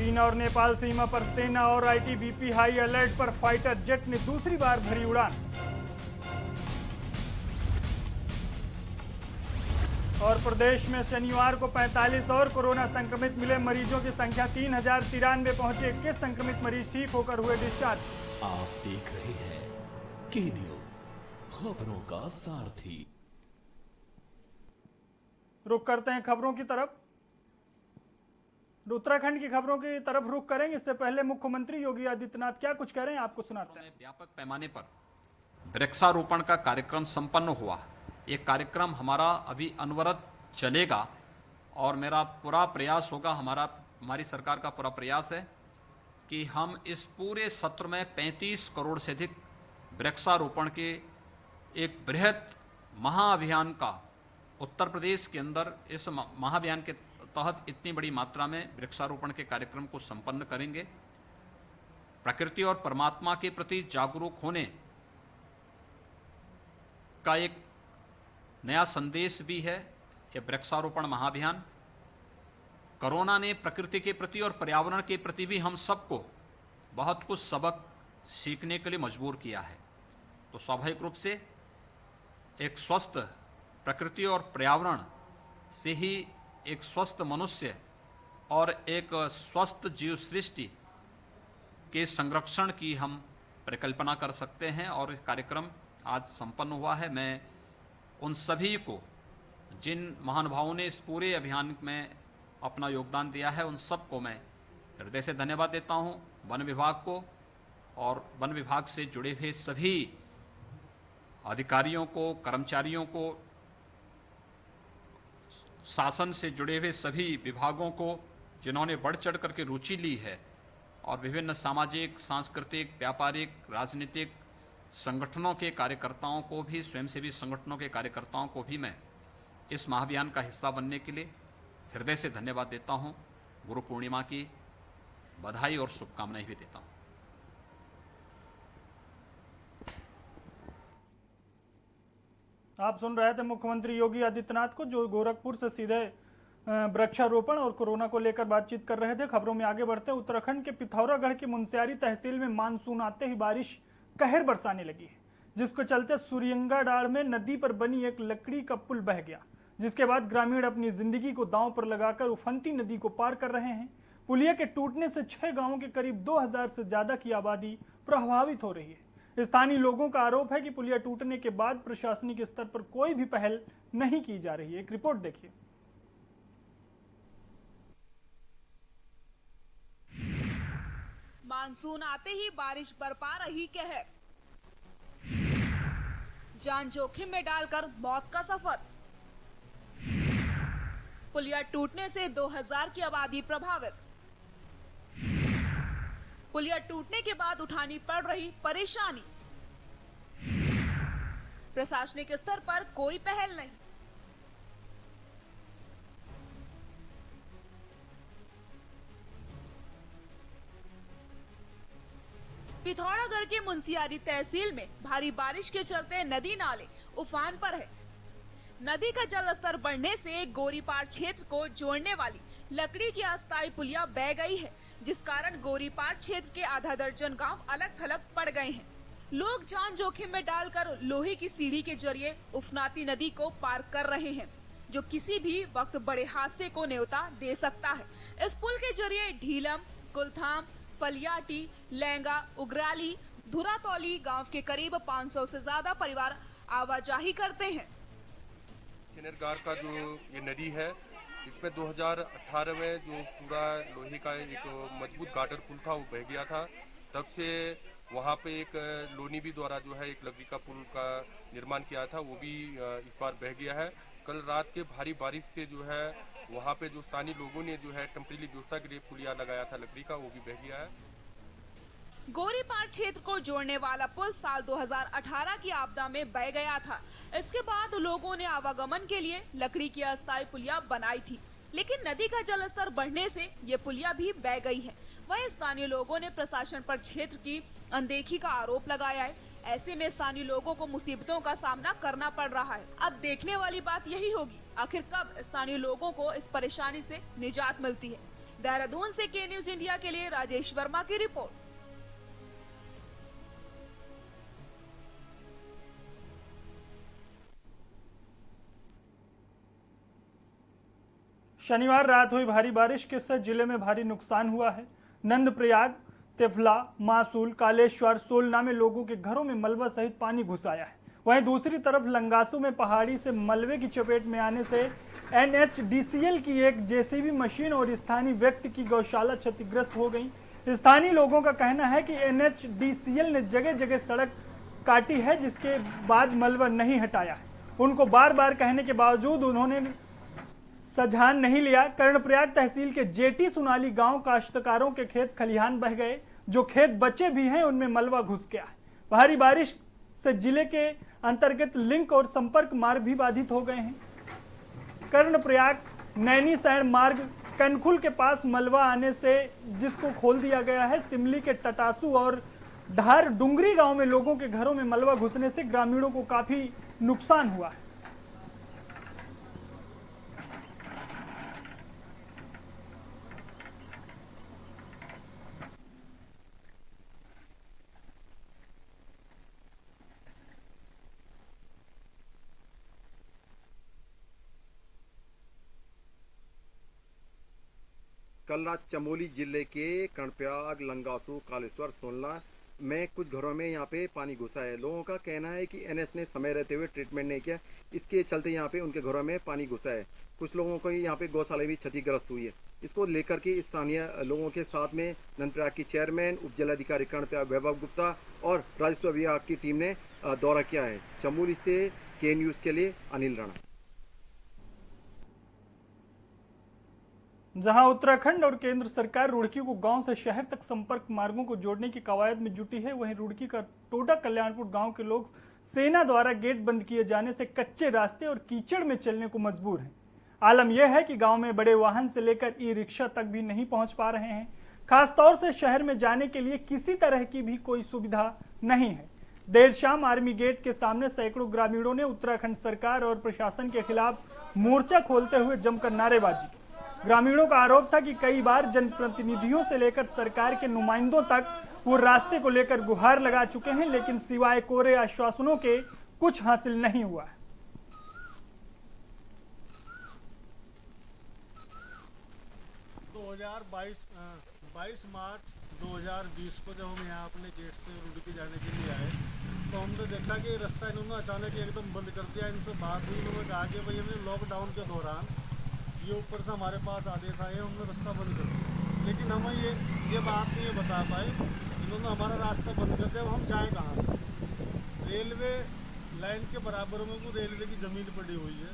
चीन और नेपाल सीमा पर सेना और आईटीबीपी हाई अलर्ट पर। फाइटर जेट ने दूसरी बार भरी उड़ान। और प्रदेश में शनिवार को 45 और कोरोना संक्रमित मिले। मरीजों की संख्या 3093 पहुंची। 21 संक्रमित मरीज ठीक होकर हुए डिस्चार्ज। आप देख रहे हैं के न्यूज, खबरों का सारथी। रुख करते हैं खबरों की तरफ। उत्तराखंड की खबरों की तरफ रुख करेंगे। इससे पहले मुख्यमंत्री योगी आदित्यनाथ क्या कुछ कह रहे हैं, आपको सुनाते हैं। व्यापक पैमाने पर वृक्षारोपण का कार्यक्रम संपन्न हुआ। ये कार्यक्रम हमारा अभी अनवरत चलेगा और मेरा पूरा प्रयास होगा, हमारी सरकार का पूरा प्रयास है कि हम इस पूरे सत्र में 35 करोड़ से अधिक वृक्षारोपण के एक बृहद महाअभियान का उत्तर प्रदेश के अंदर इस महाअभियान के तहत इतनी बड़ी मात्रा में वृक्षारोपण के कार्यक्रम को संपन्न करेंगे। प्रकृति और परमात्मा के प्रति जागरूक होने का एक नया संदेश भी है ये वृक्षारोपण महाअभियान। कोरोना ने प्रकृति के प्रति और पर्यावरण के प्रति भी हम सबको बहुत कुछ सबक सीखने के लिए मजबूर किया है। तो स्वाभाविक रूप से एक स्वस्थ प्रकृति और पर्यावरण से ही एक स्वस्थ मनुष्य और एक स्वस्थ जीव सृष्टि के संरक्षण की हम परिकल्पना कर सकते हैं। और ये कार्यक्रम आज संपन्न हुआ है। मैं उन सभी को, जिन महानुभावों ने इस पूरे अभियान में अपना योगदान दिया है, उन सबको मैं हृदय से धन्यवाद देता हूं। वन विभाग को और वन विभाग से जुड़े हुए सभी अधिकारियों को, कर्मचारियों को, शासन से जुड़े हुए सभी विभागों को जिन्होंने बढ़ चढ़ करके रुचि ली है, और विभिन्न सामाजिक, सांस्कृतिक, व्यापारिक, राजनीतिक संगठनों के कार्यकर्ताओं को भी, स्वयंसेवी संगठनों के कार्यकर्ताओं को भी मैं इस महाअभियान का हिस्सा बनने के लिए हृदय से धन्यवाद देता हूं। गुरु पूर्णिमा की बधाई और शुभकामनाएं भी देता हूं। आप सुन रहे थे मुख्यमंत्री योगी आदित्यनाथ को, जो गोरखपुर से सीधे वृक्षारोपण और कोरोना को लेकर बातचीत कर रहे थे। खबरों में आगे बढ़ते हैं। उत्तराखंड के पिथौरागढ़ की मुनस्यारी तहसील में मानसून आते ही बारिश कहर बरसाने लगी है, जिसको चलते सूर्यंगाडाड़ में नदी पर बनी एक लकड़ी का पुल बह गया, जिसके बाद ग्रामीण अपनी जिंदगी को दांव पर लगाकर उफनती नदी को पार कर रहे हैं। पुलिया के टूटने से 6 गांवों के करीब 2000 से ज्यादा की आबादी प्रभावित हो रही है। स्थानीय लोगों का आरोप है कि पुलिया टूटने के बाद प्रशासनिक स्तर पर कोई भी पहल नहीं की जा रही है। एक रिपोर्ट देखिए। मानसून आते ही बारिश बरपा रही कहर, जान जोखिम में डालकर मौत का सफर। पुलिया टूटने से 2000 की आबादी प्रभावित। पुलिया टूटने के बाद उठानी पड़ रही परेशानी। प्रशासनिक स्तर पर कोई पहल नहीं। पिथौरागढ़ के मुनस्यारी तहसील में भारी बारिश के चलते नदी नाले उफान पर है। नदी का जल स्तर बढ़ने से गोरीपार क्षेत्र को जोड़ने वाली लकड़ी की अस्थायी पुलिया बह गई है, जिस कारण गोरीपार क्षेत्र के आधा दर्जन गांव अलग थलग पड़ गए हैं। लोग जान जोखिम में डालकर लोहे की सीढ़ी के जरिए उफनाती नदी को पार कर रहे हैं, जो किसी भी वक्त बड़े हादसे को न्योता दे सकता है। इस पुल के जरिए ढीलम, कुलथाम, फलियाटी, लैंगा, उगराली, धुरातौली गांव के करीब 500 से ज्यादा परिवार आवाजाही करते हैं। सिनेरगार का जो ये नदी है, इसमें 2018 में जो पूरा लोहे का एक मजबूत गार्डर पुल था वो बह गया था। तब से वहाँ पे एक लोनी भी द्वारा जो है एक लकड़ी का पुल का निर्माण किया था, वो भी इस बार बह गया है। कल रात के भारी बारिश से जो है वहाँ पे जो स्थानीय लोगों ने जो है टेम्परेरी व्यवस्था के लिए पुलिया लगाया था लकड़ी का, वो भी बह गया है। गोरीपार क्षेत्र को जोड़ने वाला पुल साल 2018 की आपदा में बह गया था। इसके बाद लोगों ने आवागमन के लिए लकड़ी की अस्थायी पुलिया बनाई थी, लेकिन नदी का जलस्तर बढ़ने से ये पुलिया भी बह गई है। वहीं स्थानीय लोगों ने प्रशासन पर क्षेत्र की अनदेखी का आरोप लगाया है। ऐसे में स्थानीय लोगों को मुसीबतों का सामना करना पड़ रहा है। अब देखने वाली बात यही होगी, आखिर कब स्थानीय लोगों को इस परेशानी से निजात मिलती है। देहरादून से के न्यूज इंडिया के लिए राजेश वर्मा की रिपोर्ट। शनिवार रात हुई भारी बारिश के साथ जिले में भारी नुकसान हुआ है। नंदप्रयाग, तिफला, मासूल, कालेश्वर, सोलना में लोगों के घरों में मलबा सहित पानी घुस आया है। वहीं दूसरी तरफ लंगासू में पहाड़ी से मलबे की चपेट में आने से NHDCL की एक जेसीबी मशीन और स्थानीय व्यक्ति की गौशाला क्षतिग्रस्त हो गई। स्थानीय लोगों का कहना है कि NHDCL ने जगह जगह सड़क काटी है, जिसके बाद मलबा नहीं हटाया है। उनको बार बार कहने के बावजूद उन्होंने सजान नहीं लिया। कर्णप्रयाग तहसील के जेटी सुनाली गांव काश्तकारों के खेत खलिहान बह गए। जो खेत बचे भी हैं उनमें मलबा घुस गया है। भारी बारिश से जिले के अंतर्गत लिंक और संपर्क मार्ग भी बाधित हो गए हैं। कर्णप्रयाग नैनीसैण मार्ग कनखुल के पास मलबा आने से जिसको खोल दिया गया है। सिमली के टटासू और धार डुंगरी गांव में लोगों के घरों में मलबा घुसने से ग्रामीणों को काफी नुकसान हुआ है। कल रात चमोली जिले के कर्णप्रयाग, लंगासू, कालेश्वर, सोलना में कुछ घरों में यहाँ पे पानी घुसा है। लोगों का कहना है कि NS ने समय रहते हुए ट्रीटमेंट नहीं किया, इसके चलते यहाँ पे उनके घरों में पानी घुसा है। कुछ लोगों को यहाँ पे गौशाला भी क्षतिग्रस्त हुई है। इसको लेकर के स्थानीय लोगों के साथ में नंदप्रयाग की चेयरमैन, उप जिलाधिकारी कर्णप्रयाग वैभव गुप्ता और राजस्व विभाग की टीम ने दौरा किया है। चमोली से के न्यूज़ के लिए अनिल राणा। जहां उत्तराखंड और केंद्र सरकार रुड़की को गांव से शहर तक संपर्क मार्गों को जोड़ने की कवायद में जुटी है, वहीं रुड़की का टोडा कल्याणपुर गांव के लोग सेना द्वारा गेट बंद किए जाने से कच्चे रास्ते और कीचड़ में चलने को मजबूर हैं। आलम यह है कि गांव में बड़े वाहन से लेकर ई-रिक्शा तक भी नहीं पहुंच पा रहे हैं। खासतौर से शहर में जाने के लिए किसी तरह की भी कोई सुविधा नहीं है। देर शाम आर्मी गेट के सामने सैकड़ों ग्रामीणों ने उत्तराखंड सरकार और प्रशासन के खिलाफ मोर्चा खोलते हुए जमकर नारेबाजी की। ग्रामीणों का आरोप था कि कई बार जनप्रतिनिधियों से लेकर सरकार के नुमाइंदों तक वो रास्ते को लेकर गुहार लगा चुके हैं, लेकिन सिवाय कोरे आश्वासनों के कुछ हासिल नहीं हुआ है। 22 मार्च 2020 को जब हम यहाँ अपने गेट से रुड़की जाने के लिए आए तो हमने देखा कि रास्ता इन्होंने अचानक एकदम बंद कर दिया। इनसे बात हुई, इन्होंने कहा कि भाई हमने लॉकडाउन के दौरान ये ऊपर से हमारे पास आदेश आए, हमने रास्ता बंद कर दिया, लेकिन हम ये बात नहीं बता पाए। इन्होंने हमारा रास्ता बंद कर दिया, हम जाएँ कहाँ से? रेलवे लाइन के बराबर में वो रेलवे की ज़मीन पड़ी हुई है।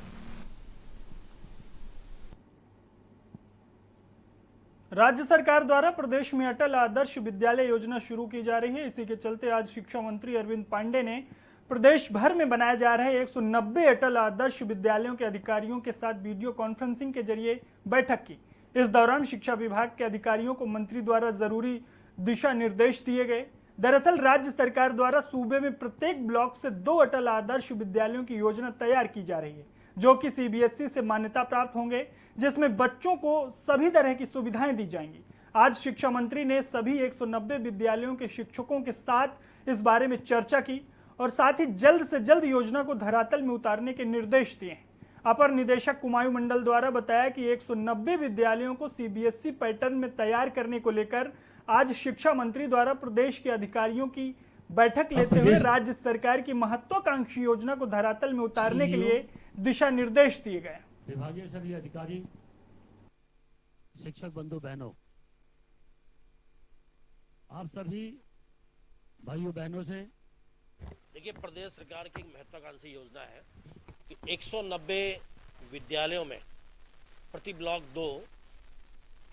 राज्य सरकार द्वारा प्रदेश में अटल आदर्श विद्यालय योजना शुरू की जा रही है। इसी के चलते आज शिक्षा मंत्री अरविंद पांडे ने प्रदेश भर में बनाए जा रहे 190 अटल आदर्श विद्यालयों के अधिकारियों के साथ वीडियो कॉन्फ्रेंसिंग के जरिए बैठक की। इस दौरान शिक्षा विभाग के अधिकारियों को मंत्री द्वारा जरूरी दिशा निर्देश दिए गए। दरअसल राज्य सरकार द्वारा सूबे में प्रत्येक ब्लॉक से 2 अटल आदर्श विद्यालयों की योजना तैयार की जा रही है, जो कि CBSE से मान्यता प्राप्त होंगे, जिसमें बच्चों को सभी तरह की सुविधाएं दी जाएंगी। आज शिक्षा मंत्री ने सभी 190 विद्यालयों के शिक्षकों के साथ इस बारे में चर्चा की और साथ ही जल्द से जल्द योजना को धरातल में उतारने के निर्देश दिए हैं। अपर निदेशक कुमायूं मंडल द्वारा बताया कि 190 विद्यालयों को CBSE पैटर्न में तैयार करने को लेकर आज शिक्षा मंत्री द्वारा प्रदेश के अधिकारियों की बैठक लेते हुए राज्य सरकार की महत्वाकांक्षी योजना को धरातल में उतारने के लिए दिशा निर्देश दिए गए। विभागीय सभी अधिकारी, शिक्षक बंधु बहनों, आप सभी भाइयों बहनों से देखिए, प्रदेश सरकार की एक महत्वाकांक्षी योजना है कि 190 विद्यालयों में प्रति ब्लॉक 2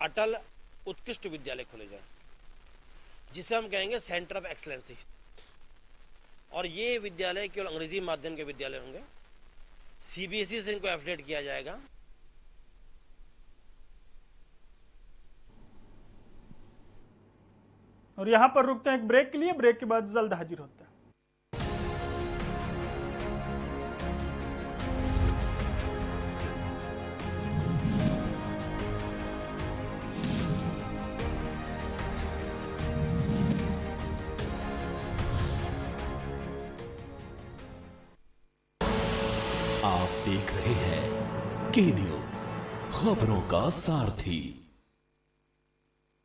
अटल उत्कृष्ट विद्यालय खोले जाए, जिसे हम कहेंगे सेंटर ऑफ एक्सलेंसी। और ये विद्यालय केवल अंग्रेजी माध्यम के विद्यालय होंगे। CBSE से इनको एफिलिएट किया जाएगा। और यहां पर रुकते हैं एक ब्रेक के लिए। ब्रेक के बाद जल्द हाजिर होते हैं। की न्यूज, खबरों का सारथी।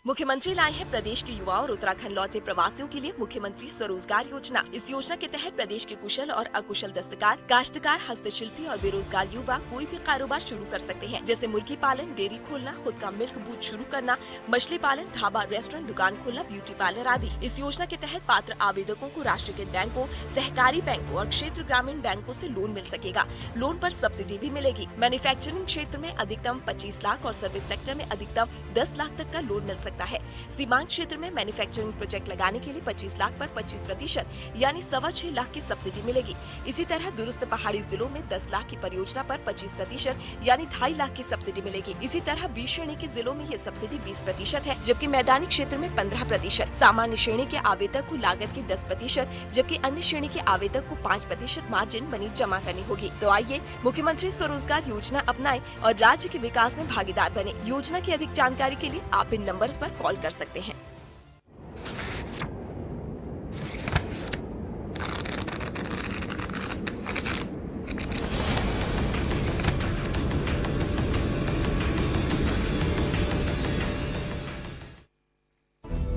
मुख्यमंत्री लाए हैं प्रदेश के युवा और उत्तराखंड लौटे प्रवासियों के लिए मुख्यमंत्री स्वरोजगार योजना। इस योजना के तहत प्रदेश के कुशल और अकुशल दस्तकार, काश्तकार, हस्तशिल्पी और बेरोजगार युवा कोई भी कारोबार शुरू कर सकते हैं, जैसे मुर्गी पालन, डेयरी खोलना, खुद का मिल्क बूथ शुरू करना, मछली पालन, ढाबा, रेस्टोरेंट, दुकान खोलना, ब्यूटी पार्लर आदि। इस योजना के तहत पात्र आवेदकों को राष्ट्रीयकृत बैंकों, सहकारी बैंकों और क्षेत्र ग्रामीण बैंकों से लोन मिल सकेगा। लोन पर सब्सिडी भी मिलेगी। मैन्युफैक्चरिंग क्षेत्र में अधिकतम 25 लाख और सर्विस सेक्टर में अधिकतम 10 लाख तक का लोन मिल सकता है। सीमांत क्षेत्र में मैन्युफैक्चरिंग प्रोजेक्ट लगाने के लिए 25 लाख पर 25% यानी 6.25 लाख की सब्सिडी मिलेगी। इसी तरह दूरस्थ पहाड़ी जिलों में 10 लाख की परियोजना पर 25% यानी 2.5 लाख की सब्सिडी मिलेगी। इसी तरह बी श्रेणी के जिलों में ये सब्सिडी 20% है, जबकि मैदानी क्षेत्र में 15%। सामान्य श्रेणी के आवेदक को लागत के 10%, जबकि अन्य श्रेणी के आवेदक को 5% मार्जिन मनी जमा करनी होगी। तो आइए मुख्यमंत्री स्वरोजगार योजना अपनाएं और राज्य के विकास में भागीदार बने। योजना की अधिक जानकारी के लिए आप इन नंबर पर कॉल कर सकते हैं।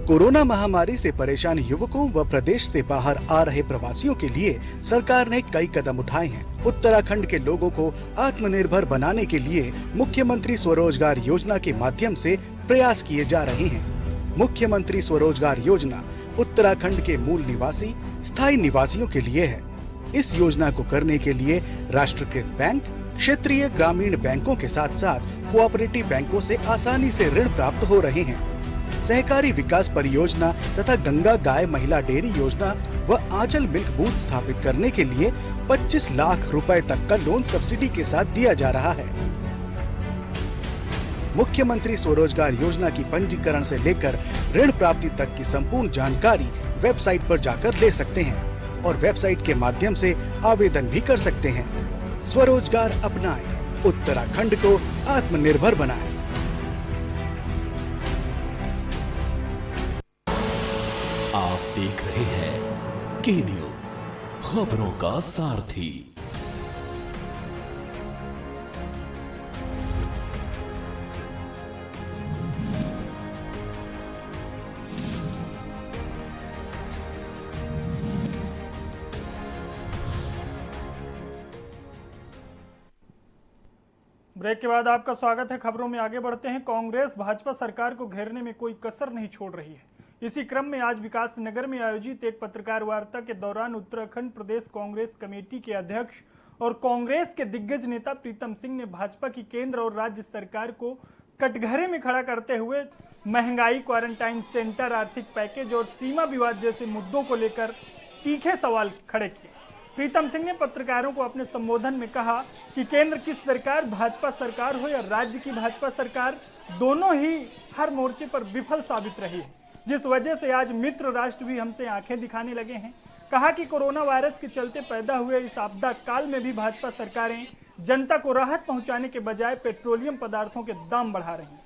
कोरोना महामारी से परेशान युवकों व प्रदेश से बाहर आ रहे प्रवासियों के लिए सरकार ने कई कदम उठाए हैं। उत्तराखंड के लोगों को आत्मनिर्भर बनाने के लिए मुख्यमंत्री स्वरोजगार योजना के माध्यम से प्रयास किए जा रहे हैं। मुख्यमंत्री स्वरोजगार योजना उत्तराखंड के मूल निवासी स्थायी निवासियों के लिए है। इस योजना को करने के लिए राष्ट्रीयकृत बैंक, क्षेत्रीय ग्रामीण बैंकों के साथ साथ कोऑपरेटिव बैंकों से आसानी से ऋण प्राप्त हो रहे हैं। सहकारी विकास परियोजना तथा गंगा गाय महिला डेयरी योजना व आंचल मिल्क बूथ स्थापित करने के लिए 25 लाख रुपए तक का लोन सब्सिडी के साथ दिया जा रहा है। मुख्यमंत्री स्वरोजगार योजना की पंजीकरण से लेकर ऋण प्राप्ति तक की संपूर्ण जानकारी वेबसाइट पर जाकर ले सकते हैं और वेबसाइट के माध्यम से आवेदन भी कर सकते हैं। स्वरोजगार अपनाएं, उत्तराखंड को आत्मनिर्भर बनाएं। आप देख रहे हैं की न्यूज, खबरों का सारथी। ब्रेक के बाद आपका स्वागत है। खबरों में आगे बढ़ते हैं। कांग्रेस भाजपा सरकार को घेरने में कोई कसर नहीं छोड़ रही है। इसी क्रम में आज विकास नगर में आयोजित एक पत्रकार वार्ता के दौरान उत्तराखंड प्रदेश कांग्रेस कमेटी के अध्यक्ष और कांग्रेस के दिग्गज नेता प्रीतम सिंह ने भाजपा की केंद्र और राज्य सरकार को कटघरे में खड़ा करते हुए महंगाई, क्वारंटाइन सेंटर, आर्थिक पैकेज और सीमा विवाद जैसे मुद्दों को लेकर तीखे सवाल खड़े किए। प्रीतम सिंह ने पत्रकारों को अपने संबोधन में कहा कि केंद्र की सरकार भाजपा सरकार हो या राज्य की भाजपा सरकार, दोनों ही हर मोर्चे पर विफल साबित रही है, जिस वजह से आज मित्र राष्ट्र भी हमसे आंखें दिखाने लगे हैं। कहा कि कोरोना वायरस के चलते पैदा हुए इस आपदा काल में भी भाजपा सरकारें जनता को राहत पहुंचाने के बजाय पेट्रोलियम पदार्थों के दाम बढ़ा रही हैं।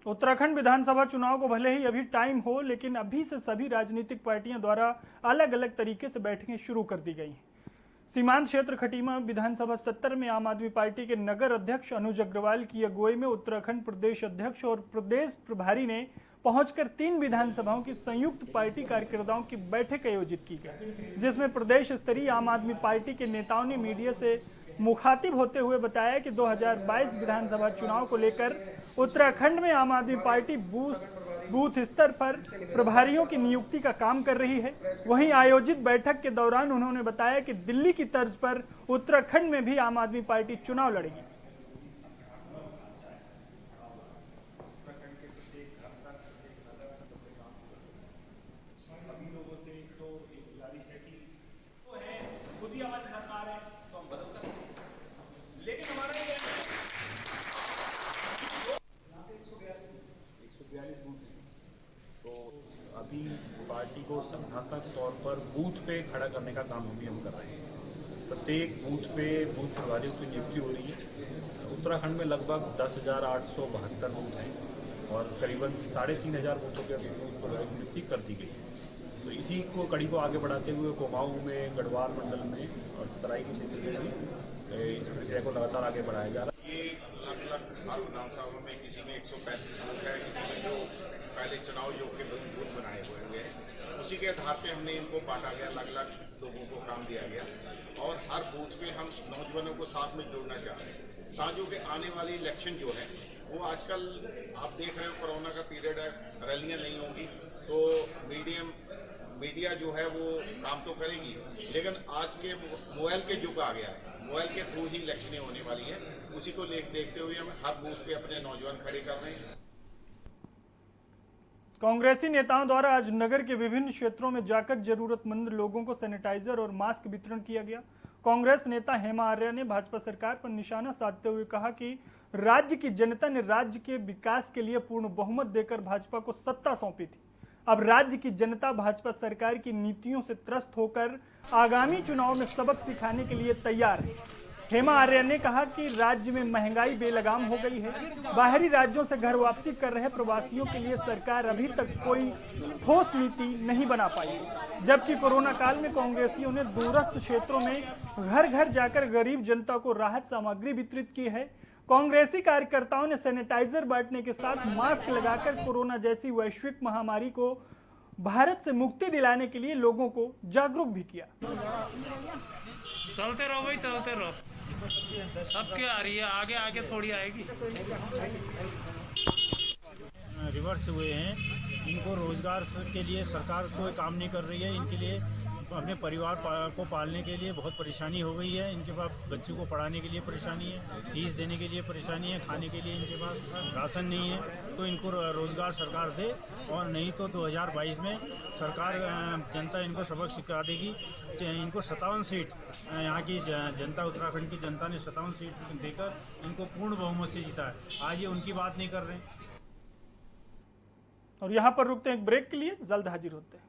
उत्तराखंड विधानसभा चुनाव को भले ही अभी टाइम हो, लेकिन अभी से सभी राजनीतिक पार्टियों द्वारा अलग अलग तरीके से बैठकें शुरू कर दी गई हैं। सीमांत क्षेत्र खटीमा विधानसभा 70 में आम आदमी पार्टी के नगर अध्यक्ष अनुज अग्रवाल की अगुवाई में उत्तराखंड प्रदेश अध्यक्ष और प्रदेश प्रभारी ने पहुंचकर 3 विधानसभाओं की संयुक्त पार्टी कार्यकर्ताओं की बैठक आयोजित की गई, जिसमें प्रदेश स्तरीय आम आदमी पार्टी के नेताओं ने मीडिया से मुखातिब होते हुए बताया कि 2022 विधानसभा चुनाव को लेकर उत्तराखंड में आम आदमी पार्टी बूथ स्तर पर प्रभारियों की नियुक्ति का काम कर रही है। वहीं आयोजित बैठक के दौरान उन्होंने बताया कि दिल्ली की तर्ज पर उत्तराखंड में भी आम आदमी पार्टी चुनाव लड़ेगी। अभी पार्टी को संगठनात्मक तौर पर बूथ पे खड़ा करने का काम अभी हम कर रहे हैं। प्रत्येक बूथ पे बूथ प्रभारियों की नियुक्ति हो रही है। उत्तराखंड में लगभग 10,872 बूथ हैं और करीबन 3,500 बूथों के बूथ प्रभारी की नियुक्ति कर दी गई है। तो इसी को कड़ी को आगे बढ़ाते हुए कुमाऊं में, गढ़वाल मंडल में और तराई के क्षेत्र में भी इस प्रक्रिया को लगातार आगे बढ़ाया जा रहा है। ये अलग-अलग हर विधानसभा में किसी में 135 बूथ है, किसी में जो पहले चुनाव योग्य बूथ बनाए हुए हैं, उसी के आधार पे हमने इनको बांटा गया, अलग-अलग लोगों को काम दिया गया और हर बूथ पे हम नौजवानों को साथ में जोड़ना चाह रहे हैं। ताकि कि आने वाली इलेक्शन जो है वो आजकल आप देख रहे हो कोरोना का पीरियड है, रैलियाँ नहीं होंगी तो मीडिया जो है वो काम तो करेगी, लेकिन आज के मोबाइल के युग आ गया है, मोबाइल के थ्रू ही इलेक्शनें होने वाली है। उसी को देखते हुए हम हर बूथ पे अपने नौजवान खड़े कर रहे हैं। कांग्रेसी नेताओं द्वारा आज नगर के विभिन्न क्षेत्रों में जाकर जरूरतमंद लोगों को सैनिटाइजर और मास्क वितरण किया गया। कांग्रेस नेता हेमा आर्य ने भाजपा सरकार पर निशाना साधते हुए कहा कि राज्य की जनता ने राज्य के विकास के लिए पूर्ण बहुमत देकर भाजपा को सत्ता सौंपी थी। अब राज्य की जनता भाजपा सरकार की नीतियों से त्रस्त होकर आगामी चुनाव में सबक सिखाने के लिए तैयार है। हेमा आर्य ने कहा कि राज्य में महंगाई बेलगाम हो गई है। बाहरी राज्यों से घर वापसी कर रहे प्रवासियों के लिए सरकार अभी तक कोई ठोस नीति नहीं बना पाई, जबकि कोरोना काल में कांग्रेसियों ने दूरस्थ क्षेत्रों में घर घर जाकर गरीब जनता को राहत सामग्री वितरित की है। कांग्रेसी कार्यकर्ताओं ने सैनिटाइजर बांटने के साथ मास्क लगाकर कोरोना जैसी वैश्विक महामारी को भारत से मुक्ति दिलाने के लिए लोगों को जागरूक भी किया। चलते रहो भाई, चलते रहो, सब क्या आ रही है, आगे आगे थोड़ी आएगी। रिवर्स हुए हैं, इनको रोजगार के लिए सरकार कोई काम नहीं कर रही है, इनके लिए अपने परिवार को पालने के लिए बहुत परेशानी हो गई है। इनके पास बच्चों को पढ़ाने के लिए परेशानी है, फीस देने के लिए परेशानी है, खाने के लिए इनके पास राशन नहीं है। तो इनको रोजगार सरकार दे और नहीं तो 2022 में सरकार जनता इनको सबक सिखा देगी। इनको 57 सीट यहाँ की जनता, उत्तराखंड की जनता ने 57 सीट देकर इनको पूर्ण बहुमत से जीता है। आज ये उनकी बात नहीं कर रहे। और यहाँ पर रुकते हैं एक ब्रेक के लिए, जल्द हाजिर होते हैं।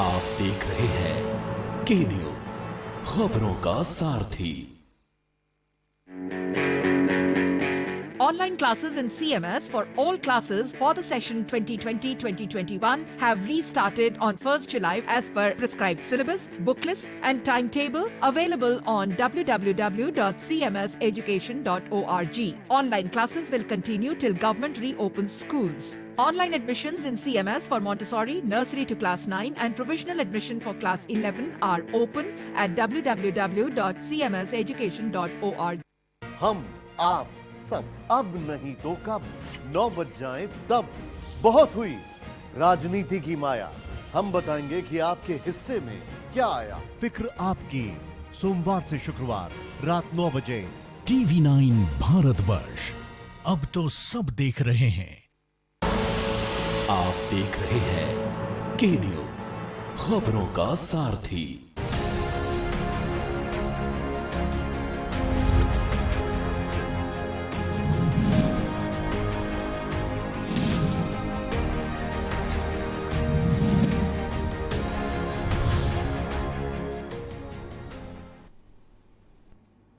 आप देख रहे हैं के न्यूज, खबरों का सारथी। Online classes in CMS for all classes for the session 2020-2021 have restarted on 1st July as per prescribed syllabus, book list and timetable available on www.cmseducation.org. Online classes will continue till government reopens schools. Online admissions in CMS for Montessori, nursery to class 9 and provisional admission for class 11 are open at www.cmseducation.org. हम आप सब अब नहीं तो कब 9 बज जाए तब। बहुत हुई राजनीति की माया, हम बताएंगे कि आपके हिस्से में क्या आया। फिक्र आपकी, सोमवार से शुक्रवार रात 9 बजे। TV9 भारतवर्ष, अब तो सब देख रहे हैं। आप देख रहे हैं के न्यूज, खबरों का सारथी।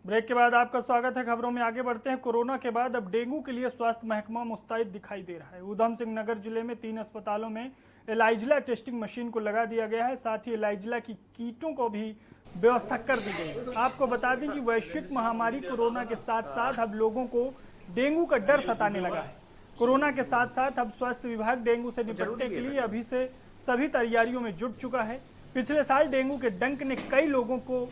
ब्रेक के बाद आपका स्वागत है। खबरों में आगे बढ़ते हैं। कोरोना के बाद अब डेंगू के लिए स्वास्थ्य महकमा मुस्तैद दिखाई दे रहा है। ऊधम सिंह नगर जिले में 3 अस्पतालों में एलाइजला टेस्टिंग मशीन को लगा दिया गया है, साथ ही एलाइजला की कीटों को भी व्यवस्था कर दी गई है। आपको बता दें कि वैश्विक महामारी कोरोना के साथ साथ अब लोगों को डेंगू का डर सताने लगा है। कोरोना के साथ साथ अब स्वास्थ्य विभाग डेंगू से निपटने के लिए अभी से सभी तैयारियों में जुट चुका है। पिछले साल डेंगू के डंक ने कई लोगों को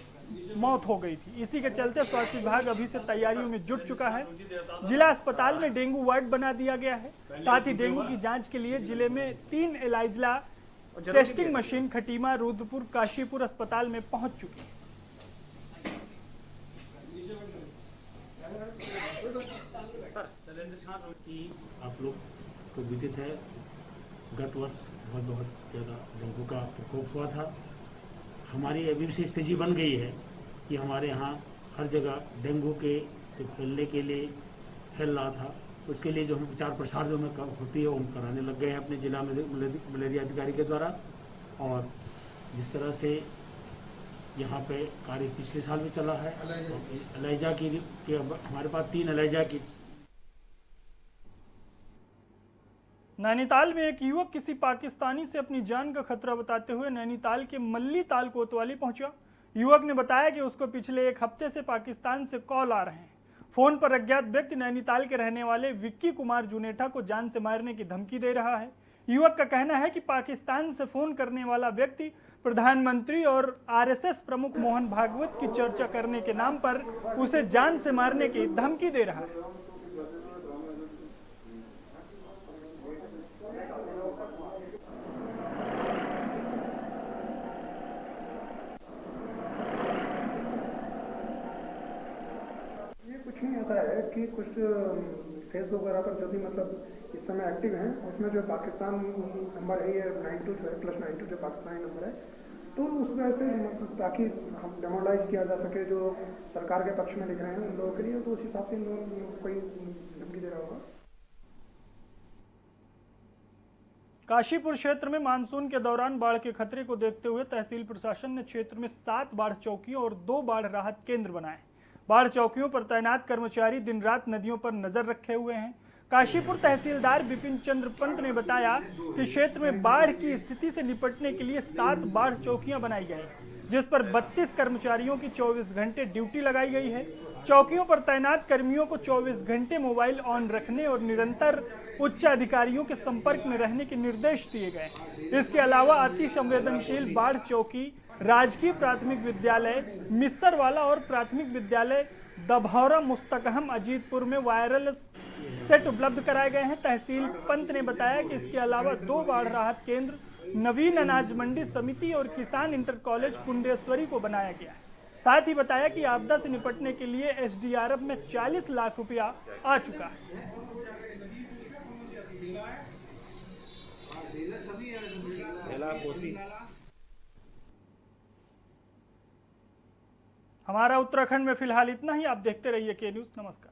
मौत हो गई थी। इसी के चलते स्वास्थ्य विभाग अभी से तैयारियों में जुट चुका है। जिला अस्पताल में डेंगू वार्ड बना दिया गया है। साथ ही डेंगू की जांच के लिए जिले में 3 एलाइजला टेस्टिंग मशीन खटीमा, रुद्रपुर, काशीपुर अस्पताल में पहुंच चुकी है। कि आप लोग को विदित है, गत वर्ष बहुत ज़्यादा डेंगू का प्रकोप हुआ था। हमारी अभी से स्थिति बन गई है कि हमारे यहाँ हर जगह डेंगू के फैलने के लिए फैल रहा था। उसके लिए जो हम प्रचार प्रसार जो हमें होती है वो हम कराने लग गए हैं अपने जिला मलेरिया अधिकारी के द्वारा। और जिस तरह से यहाँ पे कार्य पिछले साल भी चला है, इस एलाइजा की हमारे पास 3 एलाइजा की। नैनीताल में एक युवक किसी पाकिस्तानी से अपनी जान का खतरा बताते हुए नैनीताल के मल्ली ताल कोतवाली पहुंचा। युवक ने बताया कि उसको पिछले 1 हफ्ते से पाकिस्तान से कॉल आ रहे हैं। फोन पर अज्ञात व्यक्ति नैनीताल के रहने वाले विक्की कुमार जुनेठा को जान से मारने की धमकी दे रहा है। युवक का कहना है कि पाकिस्तान से फोन करने वाला व्यक्ति प्रधानमंत्री और आरएसएस प्रमुख मोहन भागवत की चर्चा करने के नाम पर उसे जान से मारने की धमकी दे रहा है। कुछ नहीं ऐसा है कि कुछ फेसबुक वगैरह पर जो भी मतलब इस समय एक्टिव हैं उसमें जो पाकिस्तान नंबर है, ये 92 जो है +92 जो पाकिस्तानी नंबर है, तो उस वजह से मतलब ताकि हम डेमोलाइज किया जा सके जो सरकार के पक्ष में लिख रहे हैं उन लोगों के लिए, तो उस हिसाब से इन लोगों कोई धमकी दे रहा होगा। काशीपुर क्षेत्र में मानसून के दौरान बाढ़ के खतरे को देखते हुए तहसील प्रशासन ने क्षेत्र में 7 बाढ़ चौकियों और 2 बाढ़ राहत केंद्र बनाए। बाढ़ चौकियों पर तैनात कर्मचारी दिन रात नदियों पर नजर रखे हुए हैं। काशीपुर तहसीलदार विपिन चंद्र पंत ने बताया कि क्षेत्र में बाढ़ की स्थिति से निपटने के लिए 7 बाढ़ चौकियां बनाई गई, जिस पर 32 कर्मचारियों की 24 घंटे ड्यूटी लगाई गई है। चौकियों पर तैनात कर्मियों को 24 घंटे मोबाइल ऑन रखने और निरंतर उच्च अधिकारियों के संपर्क में रहने के निर्देश दिए गए। इसके अलावा अति संवेदनशील बाढ़ चौकी राजकीय प्राथमिक विद्यालय मिस्सरवाला और प्राथमिक विद्यालय दभौरा मुस्तकहम अजीतपुर में वायरलेस सेट उपलब्ध कराए गए हैं। तहसील पंत ने बताया कि इसके अलावा 2 बाढ़ राहत केंद्र नवीन अनाज मंडी समिति और किसान इंटर कॉलेज कुंडेश्वरी को बनाया गया है। साथ ही बताया कि आपदा से निपटने के लिए एसडीआरएफ में 40 लाख रुपया आ चुका है। हमारा उत्तराखंड में फिलहाल इतना ही। आप देखते रहिए के न्यूज़। नमस्कार।